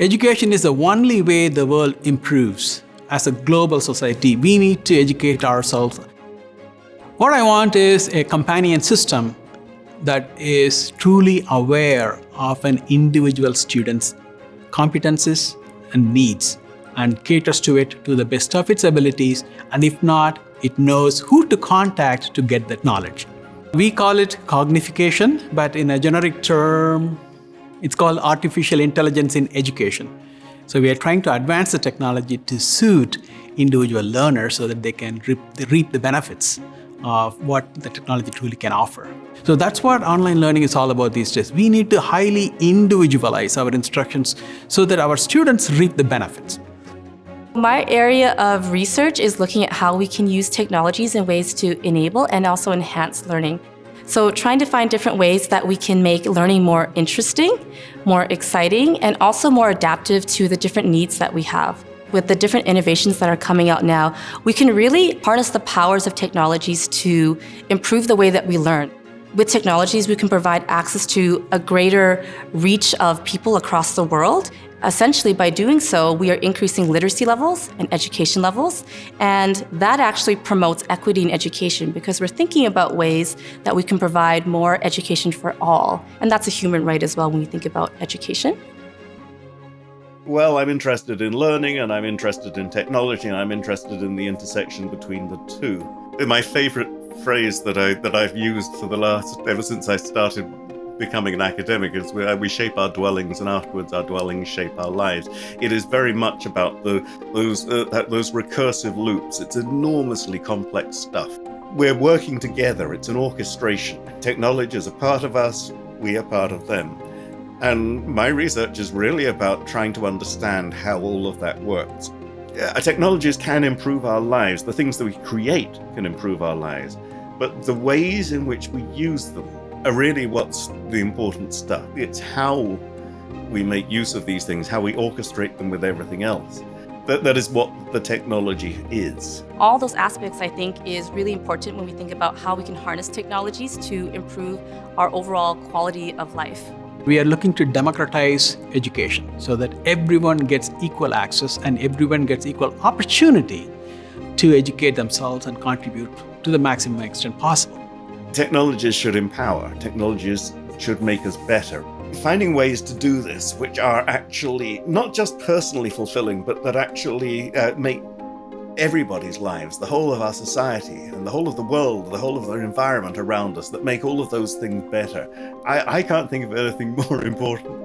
Education is the only way the world improves. As a global society, we need to educate ourselves. What I want is a companion system that is truly aware of an individual student's competencies and needs and caters to it to the best of its abilities, and if not, it knows who to contact to get that knowledge. We call it cognification, but in a generic term, it's called artificial intelligence in education. So we are trying to advance the technology to suit individual learners so that they can reap the benefits of what the technology truly can offer. So that's what online learning is all about these days. We need to highly individualize our instructions so that our students reap the benefits. My area of research is looking at how we can use technologies in ways to enable and also enhance learning. So trying to find different ways that we can make learning more interesting, more exciting, and also more adaptive to the different needs that we have. With the different innovations that are coming out now, we can really harness the powers of technologies to improve the way that we learn. With technologies, we can provide access to a greater reach of people across the world. Essentially, by doing so, we are increasing literacy levels and education levels, and that actually promotes equity in education because we're thinking about ways that we can provide more education for all, and that's a human right as well when we think about education. Well, I'm interested in learning, and I'm interested in technology, and I'm interested in the intersection between the two. My favorite phrase that I've used ever since I started becoming an academic is we shape our dwellings, and afterwards our dwellings shape our lives. It is very much about those recursive loops. It's enormously complex stuff. We're working together. It's an orchestration. Technology is a part of us. We are part of them. And my research is really about trying to understand how all of that works. Technologies can improve our lives. The things that we create can improve our lives. But the ways in which we use them are really what's the important stuff. It's how we make use of these things, how we orchestrate them with everything else. That is what the technology is. All those aspects, I think, is really important when we think about how we can harness technologies to improve our overall quality of life. We are looking to democratize education so that everyone gets equal access and everyone gets equal opportunity to educate themselves and contribute to the maximum extent possible. Technologies should empower. Technologies should make us better. Finding ways to do this which are actually not just personally fulfilling, but that actually make everybody's lives, the whole of our society and the whole of the world, the whole of the environment around us, that make all of those things better. I can't think of anything more important.